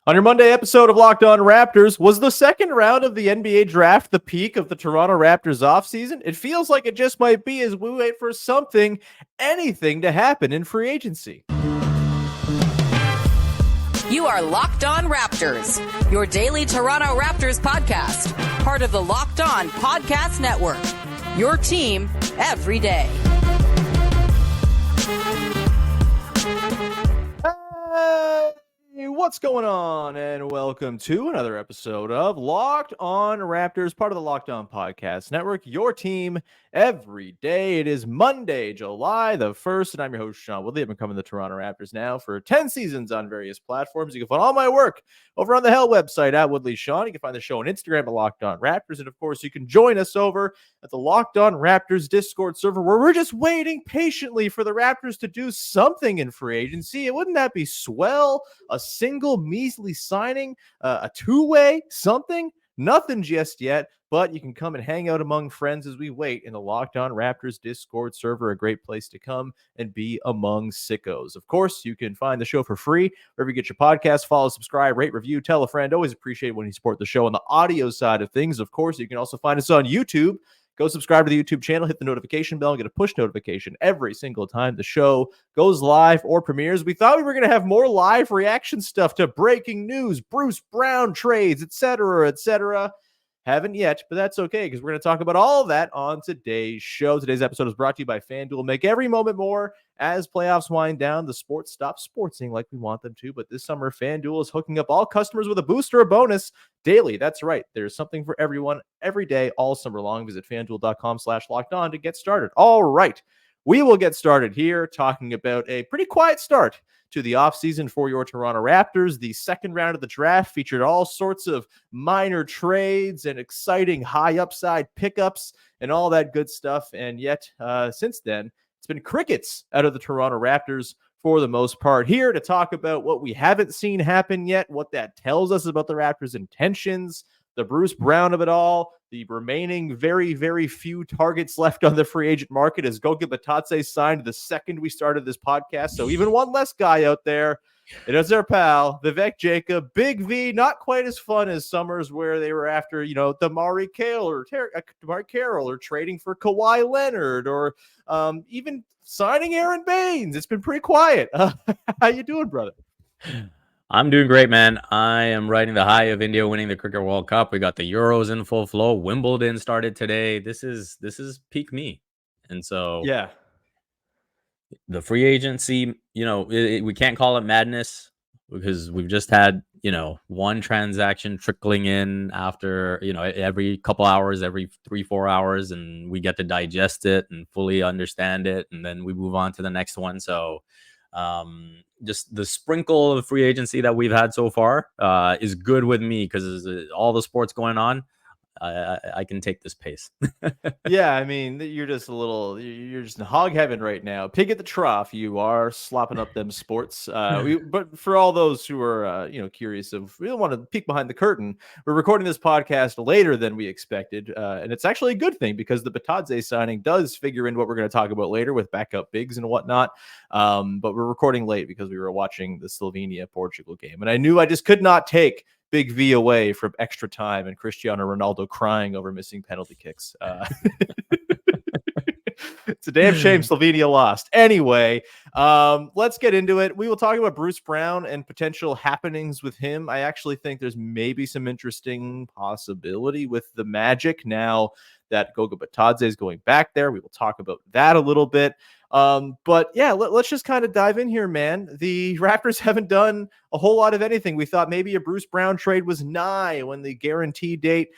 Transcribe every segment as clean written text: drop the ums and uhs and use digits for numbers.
On your Monday episode of Locked On Raptors, was the second round of the NBA draft the peak of the Toronto Raptors offseason? It feels like it just might be as we wait for anything to happen in free agency. You are Locked On Raptors, your daily Toronto Raptors podcast, part of the Locked On Podcast Network, your team every day. Hey, what's going on? And welcome to another episode of Locked On Raptors, part of the Locked On Podcast Network, your team every day. It is Monday, July the 1st, and I'm your host, Sean Woodley. I've been covering the Toronto Raptors now for 10 seasons on various platforms. You can find all my work over on the Hell website at Woodley Sean. You can find the show on Instagram at Locked On Raptors, and of course, you can join us over at the Locked On Raptors Discord server, where we're just waiting patiently for the Raptors to do something in free agency. Wouldn't that be swell? A single measly signing, a two-way, something? Nothing just yet, but you can come and hang out among friends as we wait in the Locked On Raptors Discord server, a great place to come and be among sickos. Of course, you can find the show for free wherever you get your podcast. Follow, subscribe, rate, review, tell a friend. Always appreciate when you support the show on the audio side of things. Of course, you can also find us on YouTube. Go subscribe to the YouTube channel, hit the notification bell, and get a push notification every single time the show goes live or premieres. We thought we were going to have more live reaction stuff to breaking news, Bruce Brown trades, etc., etc. Haven't yet, but that's okay because we're going to talk about all of that on today's show. Today's episode is brought to you by FanDuel. Make every moment more as playoffs wind down. The sports stop sportsing like we want them to, but this summer, FanDuel is hooking up all customers with a boost or a bonus daily. That's right. There's something for everyone every day, all summer long. Visit FanDuel.com/lockedon to get started. All right. We will get started here talking about a pretty quiet start to the offseason for your Toronto Raptors. The second round of the draft featured all sorts of minor trades and exciting high upside pickups and all that good stuff. And yet, since then, it's been crickets out of the Toronto Raptors for the most part. Here to talk about what we haven't seen happen yet, what that tells us about the Raptors' intentions, the Bruce Brown of it all, the remaining very, very few targets left on the free agent market as Goga Bitadze signed the second we started this podcast. So even one less guy out there. It is our pal, Vivek Jacob, Big V, not quite as fun as summers where they were after, Damari Carroll or trading for Kawhi Leonard or even signing Aaron Baines. It's been pretty quiet. How you doing, brother? I'm doing great, man. I am riding the high of India winning the Cricket World Cup. We got the Euros in full flow. Wimbledon started today. This is peak me. And so yeah, the free agency, we can't call it madness because we've just had, one transaction trickling in after, every couple hours, every 3-4 hours, and we get to digest it and fully understand it. And then we move on to the next one. So just the sprinkle of free agency that we've had so far is good with me because all the sports going on. I can take this pace. Yeah, I mean, you're just in hog heaven right now. Pig at the trough. You are slopping up them sports. But for all those who are, curious we don't want to peek behind the curtain. We're recording this podcast later than we expected. And it's actually a good thing because the Bitadze signing does figure in what we're going to talk about later with backup bigs and whatnot. But we're recording late because we were watching the Slovenia-Portugal game. And I knew I just could not take Big V away from extra time and Cristiano Ronaldo crying over missing penalty kicks. It's a damn shame Slovenia lost. Anyway, let's get into it. We will talk about Bruce Brown and potential happenings with him. I actually think there's maybe some interesting possibility with the Magic now that Goga Bitadze is going back there. We will talk about that a little bit. But yeah, let's just kind of dive in here, man. The Raptors haven't done a whole lot of anything. We thought maybe a Bruce Brown trade was nigh when the guarantee date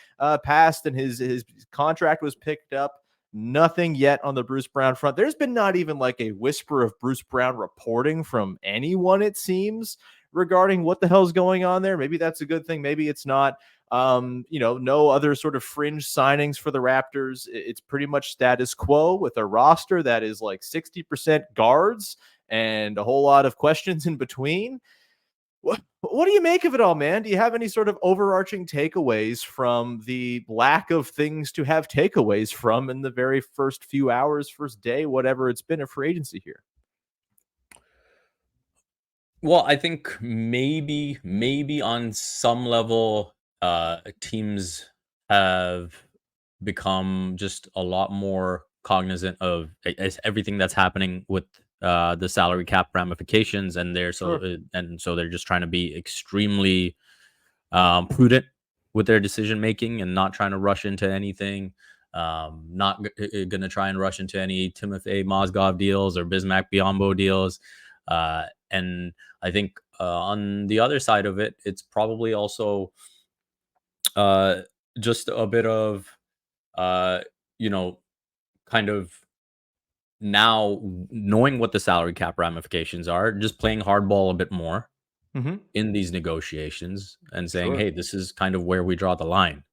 passed and his contract was picked up. Nothing yet on the Bruce Brown front. There's been not even like a whisper of Bruce Brown reporting from anyone, it seems, regarding what the hell's going on there. Maybe that's a good thing. Maybe it's not. No other sort of fringe signings for the Raptors. It's pretty much status quo with a roster that is like 60% guards and a whole lot of questions in between. What do you make of it all, man? Do you have any sort of overarching takeaways from the lack of things to have takeaways from in the very first few hours, first day, whatever it's been of free agency here? Well, I think maybe on some level, teams have become just a lot more cognizant of everything that's happening with the salary cap ramifications, and Sure. so they're just trying to be extremely prudent with their decision making and not trying to rush into anything. Not going to try and rush into any Timothy Mozgov deals or Bismack Biyombo deals. And I think on the other side of it, it's probably also uh, just a bit of, uh, you know, kind of now knowing what the salary cap ramifications are, just playing hardball a bit more Hmm. in these negotiations and saying, Sure. "Hey, this is kind of where we draw the line."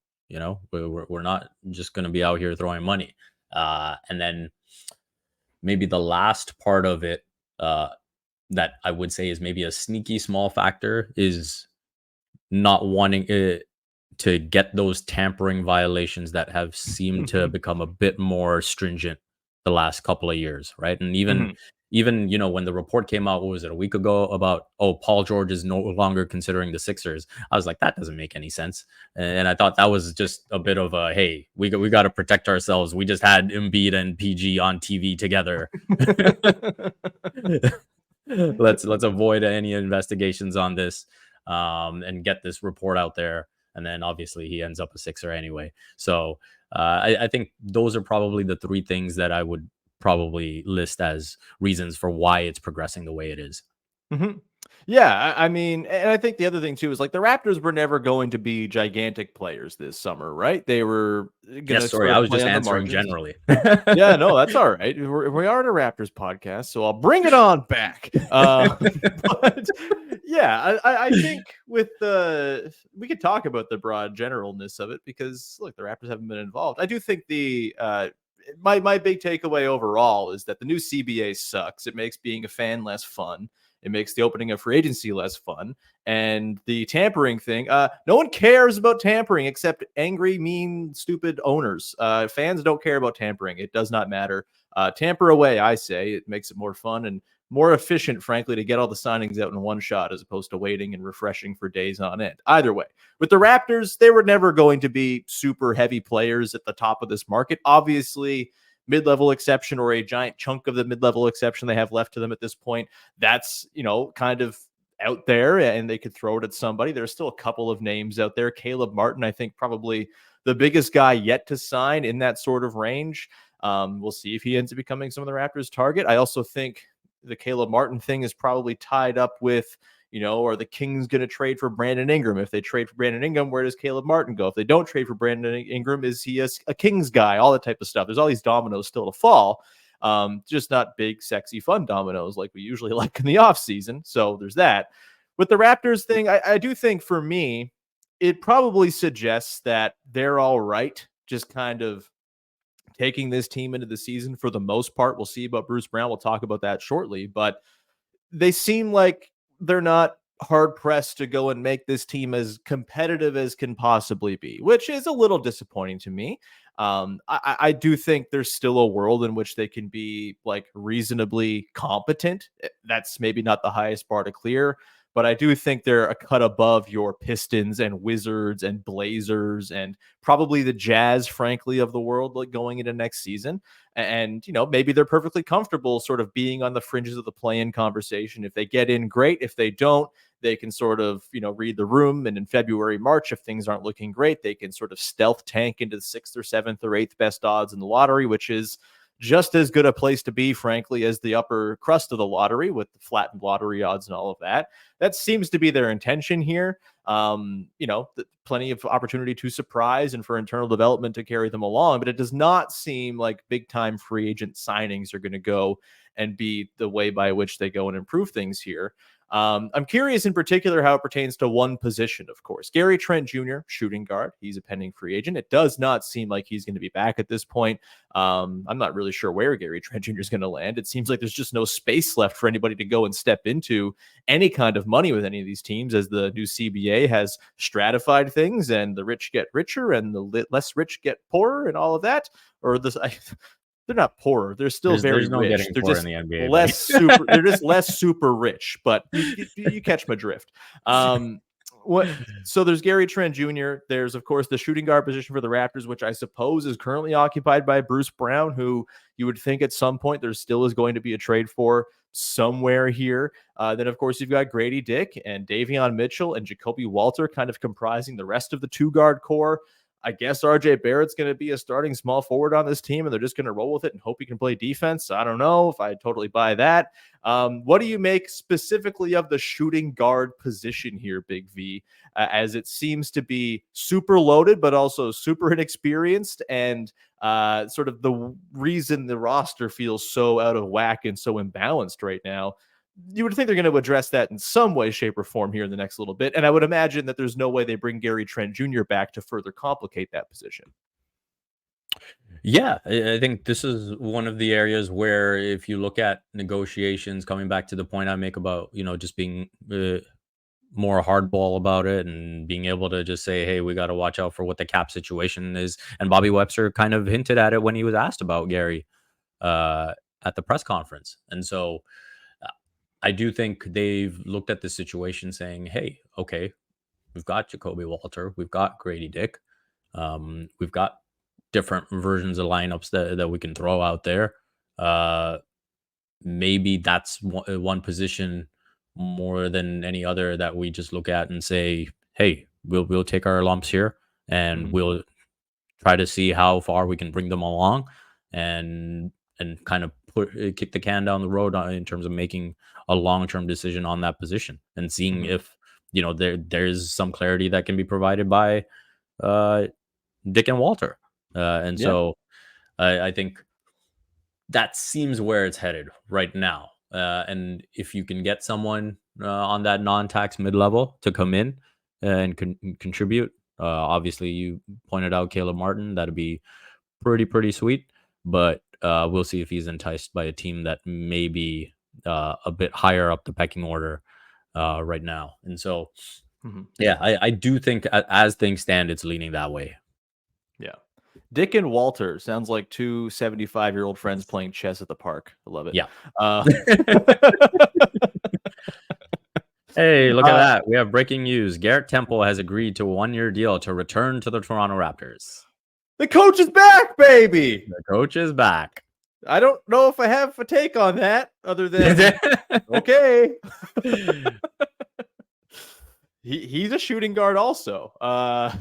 We're not just going to be out here throwing money. And then maybe the last part of it uh, that I would say is maybe a sneaky small factor is not wanting it to get those tampering violations that have seemed to Hmm. become a bit more stringent the last couple of years, right? And even Hmm. even when the report came out, what was it, a week ago, about, oh, Paul George is no longer considering the Sixers. I was like, that doesn't make any sense. And I thought that was just a bit of a, hey, we got to protect ourselves. We just had Embiid and PG on TV together. Let's avoid any investigations on this, and get this report out there. And then obviously he ends up a Sixer anyway. So I think those are probably the three things that I would probably list as reasons for why it's progressing the way it is. Hmm. Yeah, I mean, and I think the other thing too is like the Raptors were never going to be gigantic players this summer, right? They were Yes, gonna sorry, sort I of was play just on the answering margins. generally. Yeah, no, that's all right. We are a Raptors podcast, so I'll bring it on back. But yeah, I think with the we could talk about the broad generalness of it because look, the Raptors haven't been involved. I do think the my big takeaway overall is that the new CBA sucks. It makes being a fan less fun. It makes the opening of free agency less fun. And the tampering thing, no one cares about tampering except angry, mean, stupid owners. Fans don't care about tampering. It does not matter. Tamper away, I say. It makes it more fun and more efficient, frankly, to get all the signings out in one shot as opposed to waiting and refreshing for days on end. Either way, with the Raptors, they were never going to be super heavy players at the top of this market. Obviously, mid-level exception or a giant chunk of the mid-level exception they have left to them at this point, that's, kind of out there and they could throw it at somebody. There's still a couple of names out there. Caleb Martin, I think probably the biggest guy yet to sign in that sort of range. We'll see if he ends up becoming some of the Raptors' target. I also think the Caleb Martin thing is probably tied up with, are the Kings going to trade for Brandon Ingram? If they trade for Brandon Ingram, where does Caleb Martin go? If they don't trade for Brandon Ingram, is he a Kings guy? All that type of stuff. There's all these dominoes still to fall. Just not big, sexy, fun dominoes like we usually like in the offseason. So there's that. With the Raptors thing, I do think for me, it probably suggests that they're all right, just kind of taking this team into the season for the most part. We'll see about Bruce Brown. We'll talk about that shortly. But they seem like they're not hard pressed to go and make this team as competitive as can possibly be, which is a little disappointing to me. I do think there's still a world in which they can be like reasonably competent. That's maybe not the highest bar to clear, but I do think they're a cut above your Pistons and Wizards and Blazers and probably the Jazz, frankly, of the world, like going into next season. And, maybe they're perfectly comfortable sort of being on the fringes of the play-in conversation. If they get in, great. If they don't, they can sort of, read the room. And in February, March, if things aren't looking great, they can sort of stealth tank into the 6th or 7th or 8th best odds in the lottery, which is just as good a place to be, frankly, as the upper crust of the lottery with the flattened lottery odds and all of that. That seems to be their intention here. Plenty of opportunity to surprise and for internal development to carry them along, but it does not seem like big time free agent signings are going to go and be the way by which they go and improve things here. I'm curious in particular how it pertains to one position, of course. Gary Trent Jr., shooting guard. He's a pending free agent. It does not seem like he's going to be back at this point. I'm not really sure where Gary Trent Jr. is going to land. It seems like there's just no space left for anybody to go and step into any kind of money with any of these teams as the new CBA has stratified things and the rich get richer and the less rich get poorer and all of that. Or this, they're not poorer. They're still very there's no rich. getting They're poor just in the NBA, buddy. less super. They're just less super rich. But you catch my drift. What? So there's Gary Trent Jr. There's of course the shooting guard position for the Raptors, which I suppose is currently occupied by Bruce Brown, who you would think at some point there still is going to be a trade for somewhere here. Then of course you've got Grady Dick and Davion Mitchell and Jacoby Walter kind of comprising the rest of the 2-guard core. I guess RJ Barrett's going to be a starting small forward on this team, and they're just going to roll with it and hope he can play defense. I don't know if I totally buy that. What do you make specifically of the shooting guard position here, Big V, as it seems to be super loaded, but also super inexperienced, and sort of the reason the roster feels so out of whack and so imbalanced right now? You would think they're going to address that in some way, shape, or form here in the next little bit. And I would imagine that there's no way they bring Gary Trent Jr. back to further complicate that position. Yeah, I think this is one of the areas where if you look at negotiations, coming back to the point I make about, just being more hardball about it and being able to just say, hey, we got to watch out for what the cap situation is. And Bobby Webster kind of hinted at it when he was asked about Gary at the press conference. And so I do think they've looked at the situation saying, hey, okay, we've got Jacoby Walter, we've got Grady Dick, we've got different versions of lineups that we can throw out there. Maybe that's one position more than any other that we just look at and say, hey, we'll take our lumps here and we'll try to see how far we can bring them along and kind of kick the can down the road in terms of making a long-term decision on that position and seeing if there's some clarity that can be provided by Dick and Walter. So I think that seems where it's headed right now. And if you can get someone on that non-tax mid-level to come in and contribute, obviously you pointed out Caleb Martin, that'd be pretty sweet. But we'll see if he's enticed by a team that may be a bit higher up the pecking order right now. And so, I do think as things stand, it's leaning that way. Yeah. Dick and Walter sounds like two 75-year-old friends playing chess at the park. I love it. Yeah. Hey, look at that. We have breaking news. Garrett Temple has agreed to a 1-year deal to return to the Toronto Raptors. The coach is back, baby. The coach is back. I don't know if I have a take on that other than okay. He's a shooting guard also.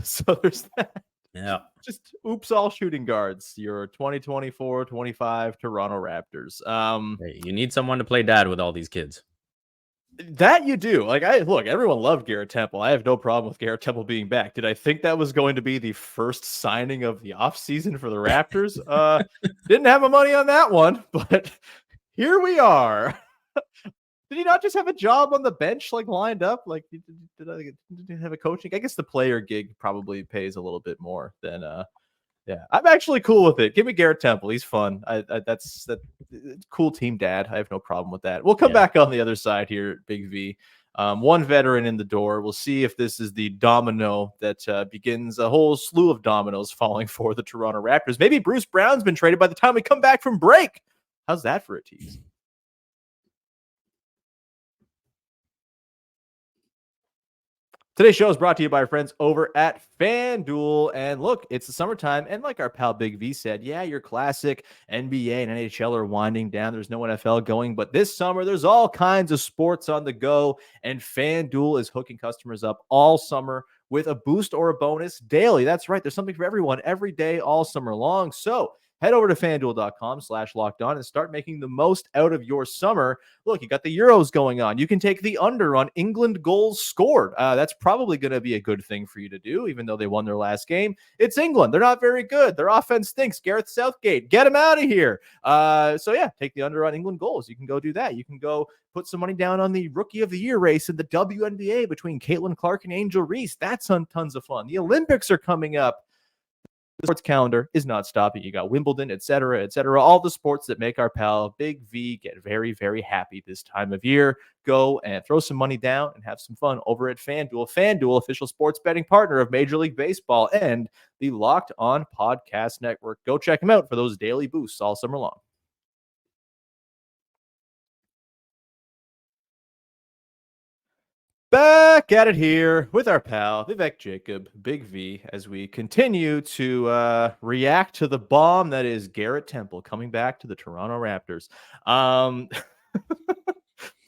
So there's that. Yeah. Just oops all shooting guards. Your 2024-25 Toronto Raptors. Hey, you need someone to play dad with all these kids. That you do. Like, everyone loved Garrett Temple. I have no problem with Garrett Temple being back. Did I think that was going to be the first signing of the offseason for the Raptors? Didn't have my money on that one, but here we are. Did he not just have a job on the bench, like lined up? Like, did I have a coaching? I guess the player gig probably pays a little bit more than yeah, I'm actually cool with it. Give me Garrett Temple. He's fun. That's cool team dad. I have no problem with that. We'll come back on the other side here, Big V. One veteran in the door. We'll see if this is the domino that begins a whole slew of dominoes falling for the Toronto Raptors. Maybe Bruce Brown's been traded by the time we come back from break. How's that for a tease? Today's show is brought to you by our friends over at FanDuel. And look, it's the summertime. And like our pal Big V said, yeah, your classic NBA and NHL are winding down. There's no NFL going. But this summer, there's all kinds of sports on the go. And FanDuel is hooking customers up all summer with a boost or a bonus daily. That's right. There's something for everyone every day, all summer long. So head over to FanDuel.com/lockedon and start making the most out of your summer. Look, you got the Euros going on. You can take the under on England goals scored. That's probably going to be a good thing for you to do, even though they won their last game. It's England. They're not very good. Their offense stinks. Gareth Southgate, get him out of here. So yeah, take the under on England goals. You can go do that. You can go put some money down on the Rookie of the Year race in the WNBA between Caitlin Clark and Angel Reese. That's tons of fun. The Olympics are coming up. sports calendar is not stopping. You got Wimbledon, et cetera, all the sports that make our pal Big V get very, very happy this time of year. Go and throw some money down and have some fun over at FanDuel. FanDuel, official sports betting partner of Major League Baseball and the Locked On Podcast Network. Go check them out for those daily boosts all summer long. Back at it here with our pal Vivek Jacob, Big V, as we continue to react to the bomb that is Garrett Temple coming back to the Toronto Raptors.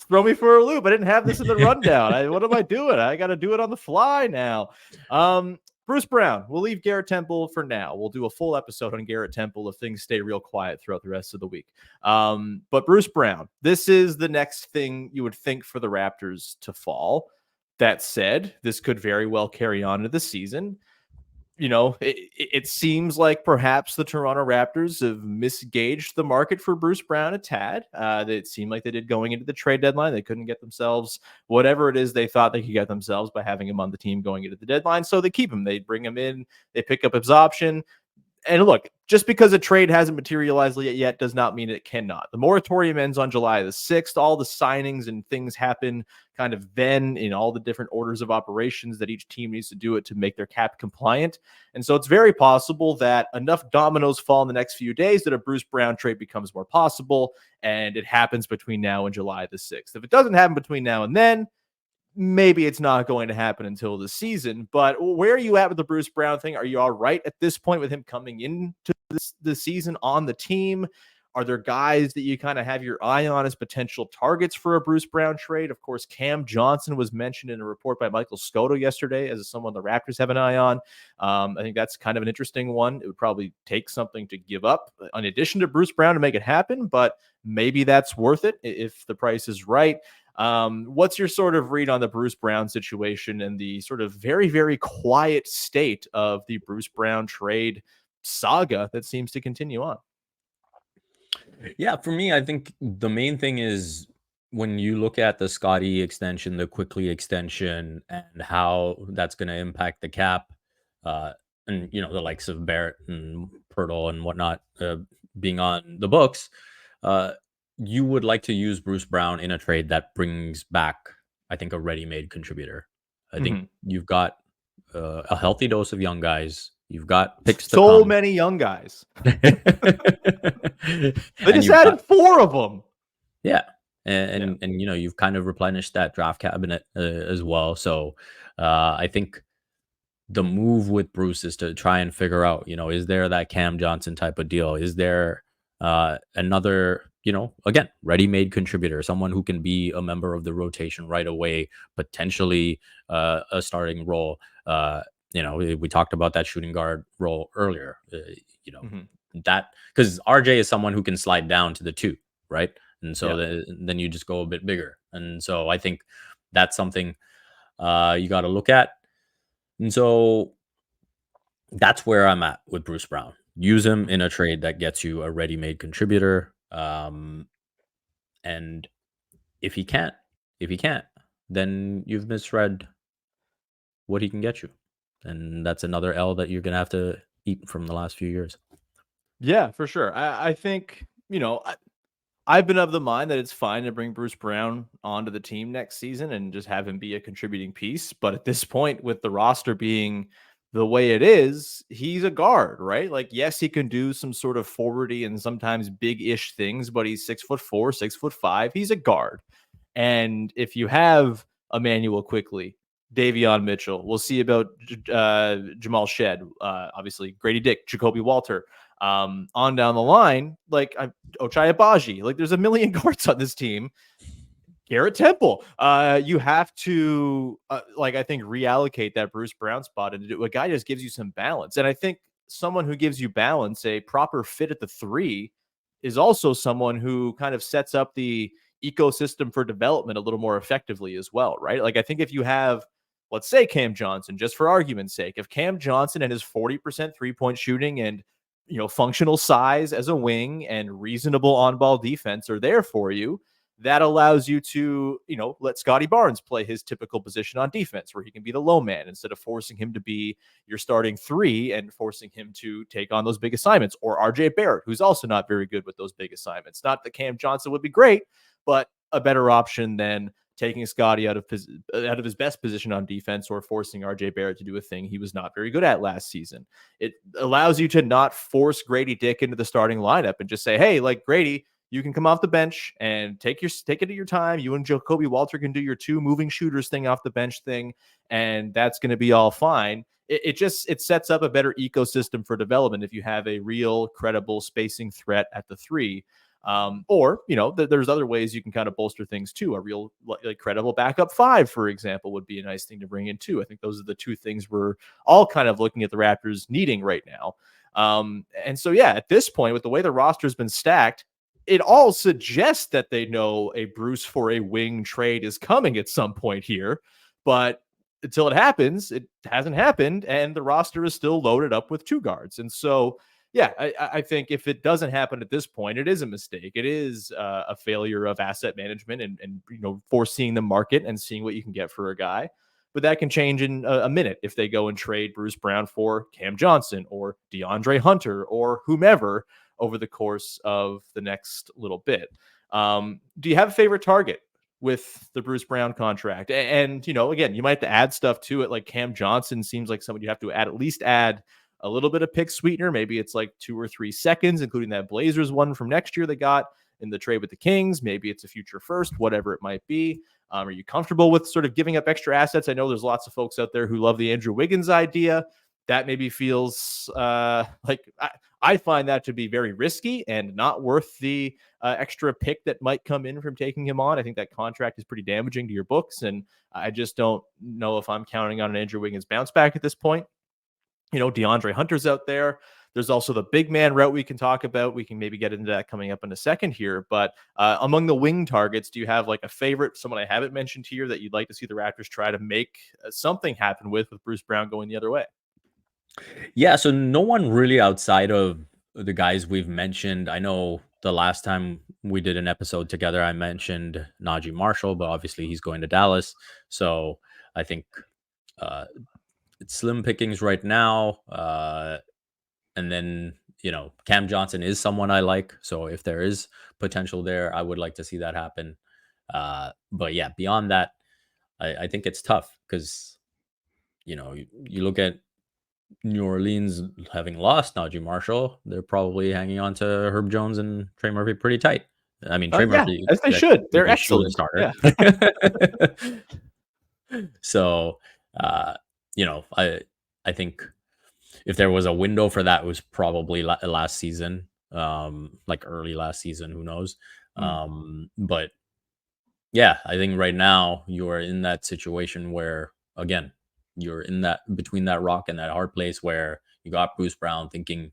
Throw me for a loop. I didn't have this in the rundown. What am I doing? I got to do it on the fly now. Bruce Brown, we'll leave Garrett Temple for now. We'll do a full episode on Garrett Temple if things stay real quiet throughout the rest of the week. But Bruce Brown, this is the next thing you would think for the Raptors to fall. That said, this could very well carry on into the season. You know, it seems like perhaps the Toronto Raptors have misgauged the market for Bruce Brown a tad. It seemed like they did going into the trade deadline. They couldn't get themselves whatever it is they thought they could get themselves by having him on the team going into the deadline. So they keep him. They bring him in. They pick up his option. And look, just because a trade hasn't materialized yet does not mean it cannot. The moratorium ends on July the 6th. All the signings and things happen kind of then in all the different orders of operations that each team needs to do it to make their cap compliant. And so it's very possible that enough dominoes fall in the next few days that a Bruce Brown trade becomes more possible, and it happens between now and July the 6th. If it doesn't happen between now and then, maybe it's not going to happen until the season. But where are you at with the Bruce Brown thing? Are you all right at this point with him coming into the season on the team? Are there guys that you kind of have your eye on as potential targets for a Bruce Brown trade? Of course, Cam Johnson was mentioned in a report by Michael Scotto yesterday as someone the Raptors have an eye on. I think that's kind of an interesting one. It would probably take something to give up in addition to Bruce Brown to make it happen, but maybe that's worth it if the price is right. What's your sort of read on the Bruce Brown situation and the sort of very, very quiet state of the Bruce Brown trade saga that seems to continue on? Yeah, for me, I think the main thing is when you look at the Scotty extension, the Quickly extension, and how that's going to impact the cap, and you know the likes of Barrett and Pirtle and whatnot being on the books, you would like to use Bruce Brown in a trade that brings back, I think, a ready-made contributor. I think you've got a healthy dose of young guys. You've got picks to so come. many young guys. They just added 4 of them. Yeah. And you know, you've kind of replenished that draft cabinet as well. So I think the move with Bruce is to try and figure out, you know, is there that Cam Johnson type of deal? Is there another, you know, again, ready-made contributor, someone who can be a member of the rotation right away, potentially a starting role? You know, we talked about that shooting guard role earlier, you know, that because RJ is someone who can slide down to the 2, right? And so then you just go a bit bigger. And so I think that's something you got to look at. And so that's where I'm at with Bruce Brown. Use him in a trade that gets you a ready-made contributor. And if he can't, then you've misread what he can get you. And that's another L that you're going to have to eat from the last few years. Yeah, for sure. I think, you know, I've been of the mind that it's fine to bring Bruce Brown onto the team next season and just have him be a contributing piece. But at this point, with the roster being the way it is, he's a guard, right? Like, yes, he can do some sort of forwardy and sometimes big-ish things, but he's 6'4", 6'5". He's a guard. And if you have Emmanuel Quickly, Davion Mitchell, we'll see about Jamal Shed, obviously Grady Dick, Jacoby Walter, on down the line, like Ochai Agbaji, like there's a million guards on this team. Garrett Temple, you have to I think reallocate that Bruce Brown spot into a guy just gives you some balance. And I think someone who gives you balance, a proper fit at the 3, is also someone who kind of sets up the ecosystem for development a little more effectively as well, right? Like I think if you have, let's say Cam Johnson, just for argument's sake, if Cam Johnson and his 40% 3-point shooting and, you know, functional size as a wing and reasonable on-ball defense are there for you, that allows you to, let Scotty Barnes play his typical position on defense where he can be the low man instead of forcing him to be your starting three and forcing him to take on those big assignments. Or RJ Barrett, who's also not very good with those big assignments. Not that Cam Johnson would be great, but a better option than taking Scotty out of his best position on defense or forcing RJ Barrett to do a thing he was not very good at last season. It allows you to not force Grady Dick into the starting lineup and just say, hey, like Grady, you can come off the bench and take it at your time. You and Jacoby Walter can do your two moving shooters thing off the bench thing, and that's going to be all fine. It sets up a better ecosystem for development if you have a real credible spacing threat at the three. Or there's other ways you can kind of bolster things too. A real like credible backup five, for example, would be a nice thing to bring in too. I think those are the two things we're all kind of looking at the Raptors needing right now. And so, yeah, at this point, with the way the roster has been stacked, it all suggests that they know a Bruce for a wing trade is coming at some point here. But until it happens, it hasn't happened, and the roster is still loaded up with two guards. And so, yeah, I think if it doesn't happen at this point, it is a mistake. It is a failure of asset management and foreseeing the market and seeing what you can get for a guy. But that can change in a minute if they go and trade Bruce Brown for Cam Johnson or DeAndre Hunter or whomever over the course of the next little bit. Do you have a favorite target with the Bruce Brown contract? And again, you might have to add stuff to it. Like Cam Johnson seems like someone you have to at least add a little bit of pick sweetener. Maybe it's like 2 or 3 seconds, including that Blazers one from next year they got in the trade with the Kings. Maybe it's a future first, whatever it might be. Are you comfortable with sort of giving up extra assets? I know there's lots of folks out there who love the Andrew Wiggins idea. That maybe feels like I find that to be very risky and not worth the extra pick that might come in from taking him on. I think that contract is pretty damaging to your books, and I just don't know if I'm counting on an Andrew Wiggins bounce back at this point. DeAndre Hunter's out there. There's also the big man route we can talk about. We can maybe get into that coming up in a second here. But among the wing targets, do you have like a favorite, someone I haven't mentioned here that you'd like to see the Raptors try to make something happen with Bruce Brown going the other way? Yeah, so no one really outside of the guys we've mentioned. I know the last time we did an episode together, I mentioned Najee Marshall, but obviously he's going to Dallas. So I think it's slim pickings right now. And then, Cam Johnson is someone I like. So if there is potential there, I would like to see that happen. But yeah, beyond that, I think it's tough because, you look at New Orleans having lost Najee Marshall, they're probably hanging on to Herb Jones and Trey Murphy pretty tight. I mean, Trey Murphy, as they should. They're excellent starter. Yeah. So, I think if there was a window for that, it was probably last season, like early last season. Who knows? But yeah, I think right now you are in that situation where, again, you're in that between that rock and that hard place where you got Bruce Brown thinking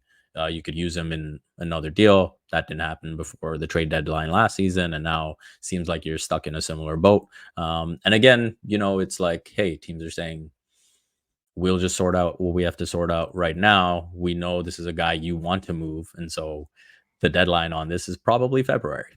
you could use him in another deal. That didn't happen before the trade deadline last season, and now seems like you're stuck in a similar boat. And again, it's like, hey, teams are saying, we'll just sort out what we have to sort out right now. We know this is a guy you want to move, and so the deadline on this is probably February.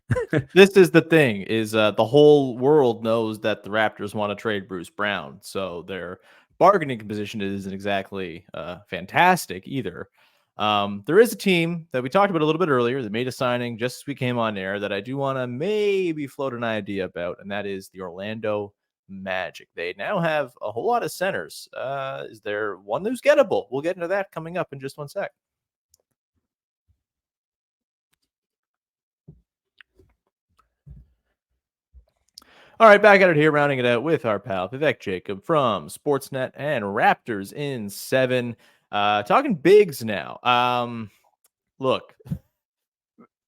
This is the thing, is the whole world knows that the Raptors want to trade Bruce Brown, so their bargaining position isn't exactly fantastic either. There is a team that we talked about a little bit earlier that made a signing just as we came on air that I do want to maybe float an idea about, and that is the Orlando Magic. They now have a whole lot of centers. Is there one who's gettable? We'll get into that coming up in just one sec. All right, back at it here, rounding it out with our pal Vivek Jacob from Sportsnet and Raptors in 7. Talking bigs now. Look,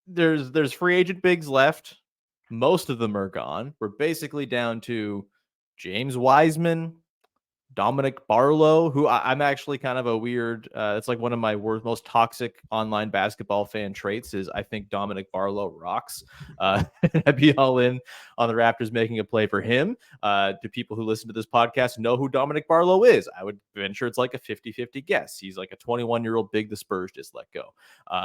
there's free agent bigs left. Most of them are gone. We're basically down to James Wiseman, Dominic Barlow, who I'm actually kind of a weird, it's like one of my most toxic online basketball fan traits is I think Dominic Barlow rocks. I'd be all in on the Raptors making a play for him. Do people who listen to this podcast know who Dominic Barlow is? I would venture it's like a 50-50 guess. He's like a 21-year-old big the Spurs just let go.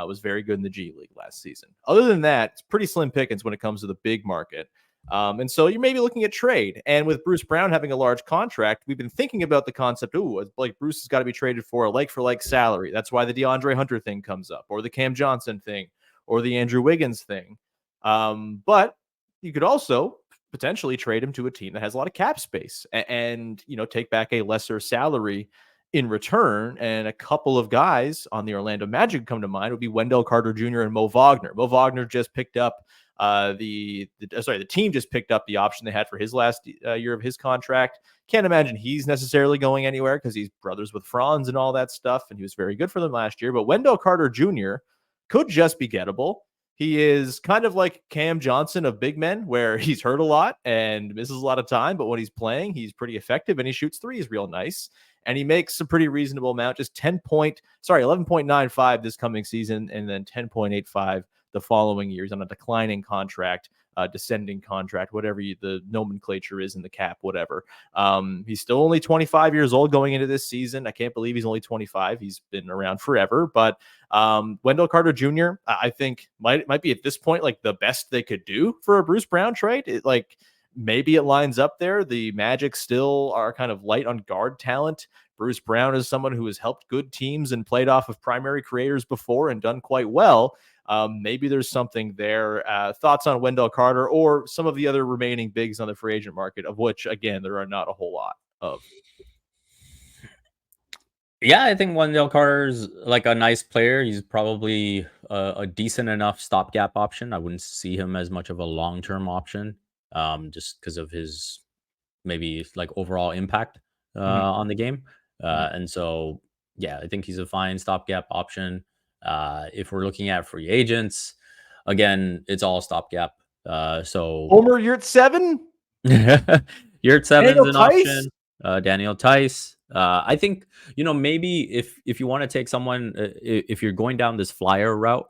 Was very good in the G League last season. Other than that, it's pretty slim pickings when it comes to the big market. And so you're maybe looking at trade. And with Bruce Brown having a large contract, we've been thinking about the concept, like Bruce has got to be traded for a like-for-like salary. That's why the DeAndre Hunter thing comes up, or the Cam Johnson thing, or the Andrew Wiggins thing. But you could also potentially trade him to a team that has a lot of cap space and take back a lesser salary in return. And a couple of guys on the Orlando Magic come to mind would be Wendell Carter Jr. and Mo Wagner. Mo Wagner just picked up the team just picked up the option they had for his last year of his contract. Can't imagine he's necessarily going anywhere because he's brothers with Franz and all that stuff, and he was very good for them last year. But Wendell Carter Jr. could just be gettable. He is kind of like Cam Johnson of big men, where he's hurt a lot and misses a lot of time, but when he's playing, he's pretty effective and he shoots threes real nice. And he makes a pretty reasonable amount, just 11.95 this coming season, and then 10.85 the following years on a declining contract, descending contract, whatever the nomenclature is in the cap, whatever. He's still only 25 years old going into this season. I can't believe he's only 25. He's been around forever, but Wendell Carter Jr., I think might be at this point like the best they could do for a Bruce Brown trade. Maybe it lines up there. The Magic still are kind of light on guard talent. Bruce Brown is someone who has helped good teams and played off of primary creators before and done quite well. Maybe there's something there. Thoughts on Wendell Carter or some of the other remaining bigs on the free agent market, of which, again, there are not a whole lot of. Yeah, I think Wendell Carter's like a nice player. He's probably a decent enough stopgap option. I wouldn't see him as much of a long-term option, just because of his maybe like overall impact on the game. And so, yeah, I think he's a fine stopgap option. If we're looking at free agents, again, it's all stopgap. So Homer, you're at 7. You're at 7's Daniel an Tice? option. Daniel Tice. I think maybe if you want to take someone, if you're going down this flyer route,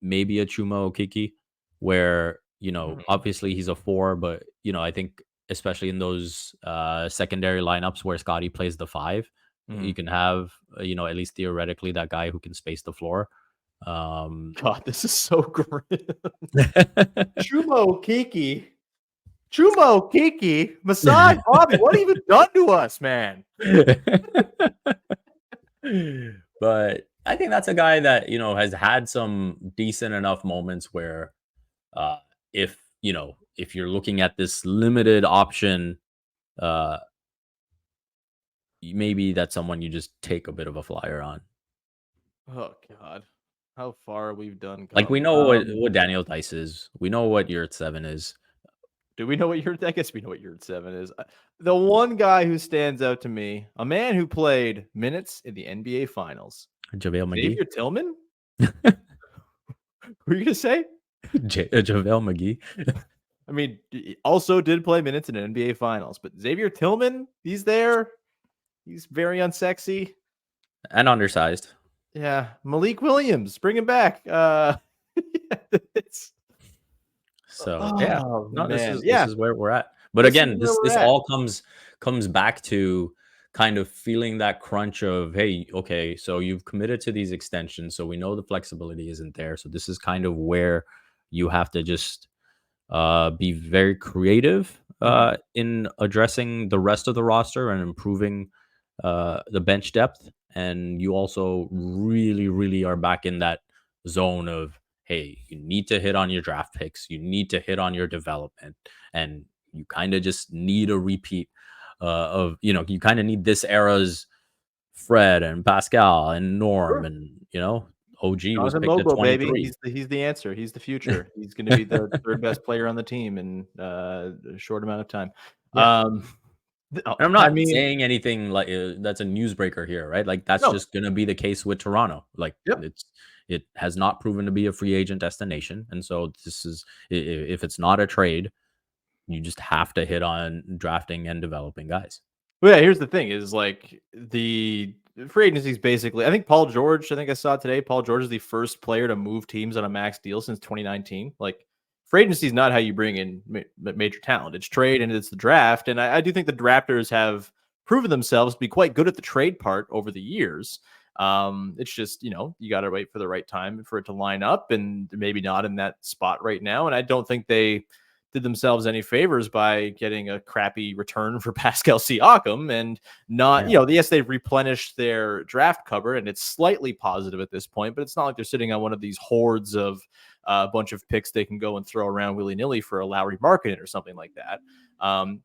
maybe a Chuma Okeke, where obviously he's a 4, but I think especially in those secondary lineups where Scotty plays the 5, you can have at least theoretically that guy who can space the floor. God, this is so grim. Chuma Okeke, Masai Bobby, what have you done to us, man? But I think that's a guy that has had some decent enough moments where if you're looking at this limited option, maybe that's someone you just take a bit of a flyer on. Oh God, how far we've done. Like we know what Daniel Tice is. We know what Yurt 7 is. Do we know what Yurt? I guess we know what Yurt 7 is. The one guy who stands out to me, a man who played minutes in the NBA Finals, JaVale McGee. Xavier Tillman. What were you gonna say? JaVale McGee. I mean, he also did play minutes in an NBA Finals, but Xavier Tillman, he's there. He's very unsexy and undersized. Yeah, Malik Williams, bring him back. This is where we're at. But again, this all comes back to kind of feeling that crunch of, hey, okay, so you've committed to these extensions, so we know the flexibility isn't there. So this is kind of where you have to just be very creative in addressing the rest of the roster and improving the bench depth. And you also really, really are back in that zone of, hey, you need to hit on your draft picks. You need to hit on your development. And you kind of just need a repeat of, you kind of need this era's Fred and Pascal and Norm and, OG was picked at 23. Baby. He's the answer. He's the future. He's going to be the third best player on the team in a short amount of time. Yeah. I'm not saying anything like that's a newsbreaker here, right? Like that's just going to be the case with Toronto. Like it has not proven to be a free agent destination. And so this is, if it's not a trade, you just have to hit on drafting and developing guys. Well, yeah, here's the thing is like the free agency is basically, I think Paul George, I saw today, Paul George is the first player to move teams on a max deal since 2019. Like free agency is not how you bring in major talent. It's trade and it's the draft. And I do think the Raptors have proven themselves to be quite good at the trade part over the years. It's just, you got to wait for the right time for it to line up, and maybe not in that spot right now. And I don't think they did themselves any favors by getting a crappy return for Pascal Siakam, and not, yes, they've replenished their draft cupboard and it's slightly positive at this point, but it's not like they're sitting on one of these hordes of a bunch of picks they can go and throw around willy-nilly for a Lowry Marketing or something like that.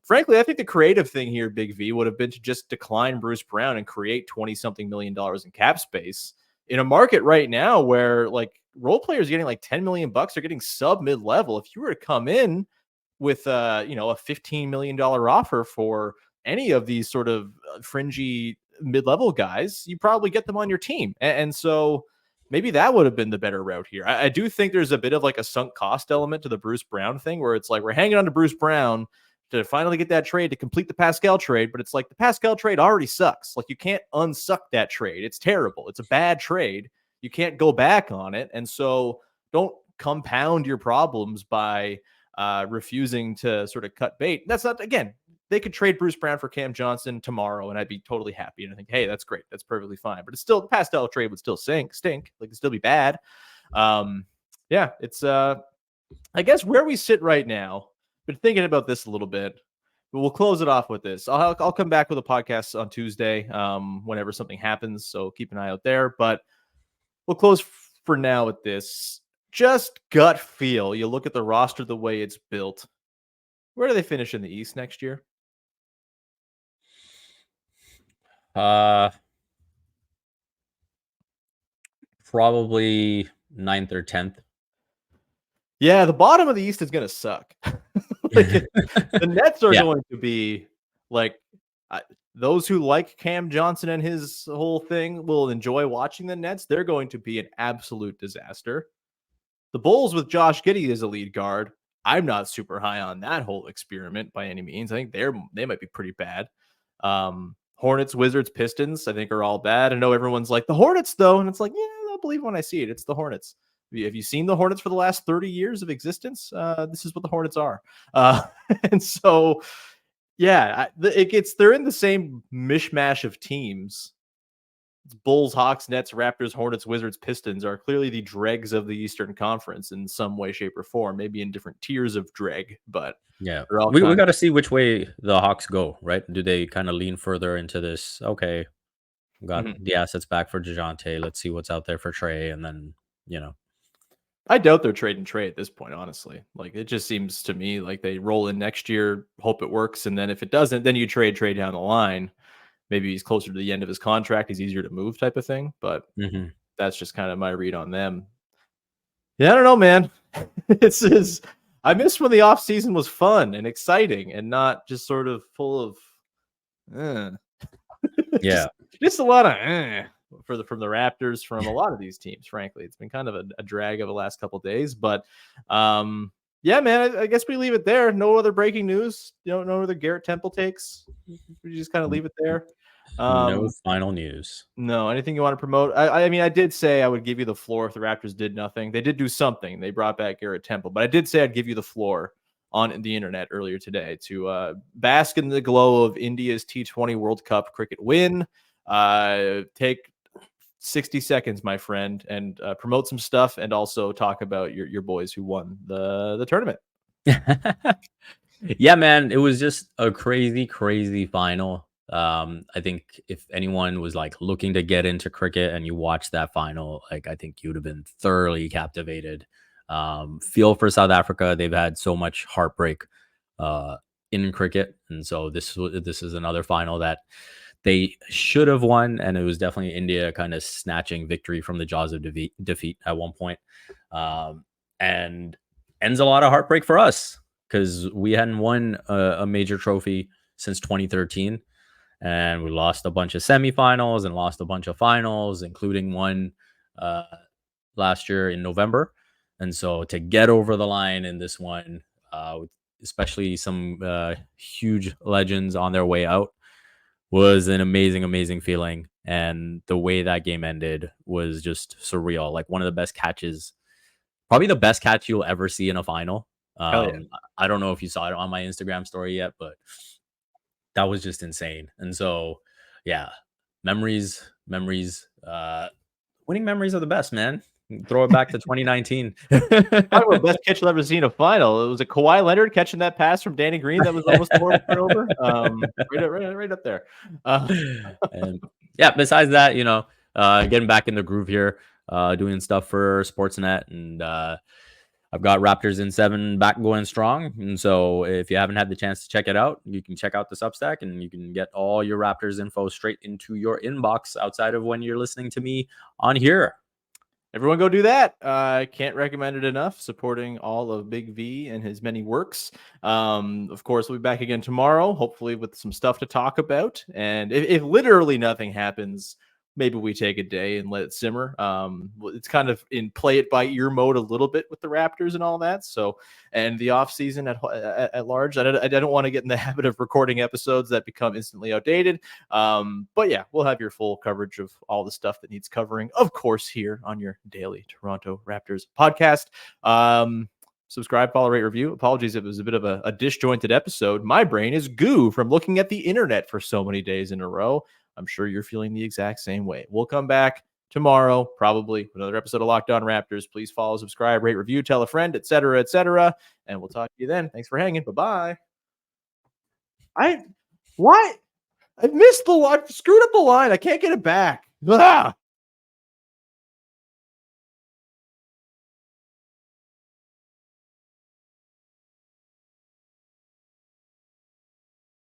Frankly, I think the creative thing here, Big V, would have been to just decline Bruce Brown and create $20-something million in cap space in a market right now where like role players getting like $10 million are getting sub mid-level. If you were to come in with a $15 million offer for any of these sort of fringy mid-level guys, you probably get them on your team. And so maybe that would have been the better route here. I do think there's a bit of like a sunk cost element to the Bruce Brown thing, where it's like we're hanging on to Bruce Brown to finally get that trade to complete the Pascal trade. But it's like the Pascal trade already sucks. Like you can't unsuck that trade. It's terrible. It's a bad trade. You can't go back on it. And so don't compound your problems by refusing to sort of cut bait. That's not, again, they could trade Bruce Brown for Cam Johnson tomorrow and I'd be totally happy. And I think, hey, that's great. That's perfectly fine. But it's still, the Pascal trade would still stink. Like it'd still be bad. Yeah, it's, I guess where we sit right now, been thinking about this a little bit, but we'll close it off with this. I'll come back with a podcast on Tuesday, whenever something happens. So keep an eye out there, but we'll close for now with this. Just gut feel. You look at the roster the way it's built. Where do they finish in the East next year? Probably 9th or 10th. Yeah, the bottom of the East is going to suck. The Nets are going to be like, those who like Cam Johnson and his whole thing will enjoy watching the Nets. They're going to be an absolute disaster. The Bulls with Josh Giddey as a lead guard, I'm not super high on that whole experiment by any means. I think they might be pretty bad. Hornets, Wizards, Pistons, I think are all bad. I know everyone's like the Hornets though, and it's like, yeah, I'll believe when I see it. It's the Hornets. Have you seen the Hornets for the last 30 years of existence? This is what the Hornets are. And so, yeah, they're in the same mishmash of teams. It's Bulls, Hawks, Nets, Raptors, Hornets, Wizards, Pistons are clearly the dregs of the Eastern Conference in some way, shape, or form, maybe in different tiers of dreg, but yeah, we got to see which way the Hawks go, right? Do they kind of lean further into this? Okay, got the assets back for DeJounte. Let's see what's out there for Trey. And then, I doubt they're trading Trey at this point, honestly. Like, it just seems to me like they roll in next year, hope it works, and then if it doesn't, then you trade Trey down the line. Maybe he's closer to the end of his contract. He's easier to move type of thing. But that's just kind of my read on them. Yeah, I don't know, man. I miss when the offseason was fun and exciting and not just sort of full of just a lot of from the Raptors, from a lot of these teams, frankly. It's been kind of a drag of the last couple of days. But yeah, man, I guess we leave it there. No other breaking news. You don't know whether Garrett Temple takes. We just kind of leave it there. No final news. No, anything you want to promote? I mean, I did say I would give you the floor if the Raptors did nothing. They did do something. They brought back Garrett Temple, but I did say I'd give you the floor on the internet earlier today to bask in the glow of India's T20 World Cup cricket win. Take 60 seconds, my friend, and promote some stuff, and also talk about your boys who won the tournament. Yeah, man, it was just a crazy final. I think if anyone was like looking to get into cricket and you watched that final, like I think you would have been thoroughly captivated. Feel for South Africa. They've had so much heartbreak in cricket, and so this is another final that they should have won, and it was definitely India kind of snatching victory from the jaws of defeat at one point. And ends a lot of heartbreak for us because we hadn't won a major trophy since 2013. And we lost a bunch of semifinals and lost a bunch of finals, including one last year in November. And so to get over the line in this one, especially some huge legends on their way out, was an amazing feeling. And the way that game ended was just surreal. Like one of the best catches, probably the best catch you'll ever see in a final. Yeah. I don't know if you saw it on my Instagram story yet, but that was just insane. And so, yeah, memories. Winning memories are the best, man. Throw it back to 2019. Talking about best catch you'll ever see in a final. It was a Kawhi Leonard catching that pass from Danny Green that was almost forced turnover. Right up there. And yeah, besides that, getting back in the groove here, doing stuff for Sportsnet, and I've got Raptors in 7 back going strong. And so if you haven't had the chance to check it out, you can check out the Substack and you can get all your Raptors info straight into your inbox outside of when you're listening to me on here. Everyone go do that. I can't recommend it enough. Supporting all of Big V and his many works. Of course, we'll be back again tomorrow, hopefully with some stuff to talk about. And if literally nothing happens, maybe we take a day and let it simmer. It's kind of in play it by ear mode a little bit with the Raptors and all that. So, and the offseason at large, I don't want to get in the habit of recording episodes that become instantly outdated. But yeah, we'll have your full coverage of all the stuff that needs covering, of course, here on your daily Toronto Raptors podcast. Subscribe, follow, rate, review. Apologies if it was a bit of a disjointed episode. My brain is goo from looking at the internet for so many days in a row. I'm sure you're feeling the exact same way. We'll come back tomorrow, probably with another episode of Locked On Raptors. Please follow, subscribe, rate, review, tell a friend, etc., etc. And we'll talk to you then. Thanks for hanging. Bye-bye. I missed the line. Screwed up the line. I can't get it back.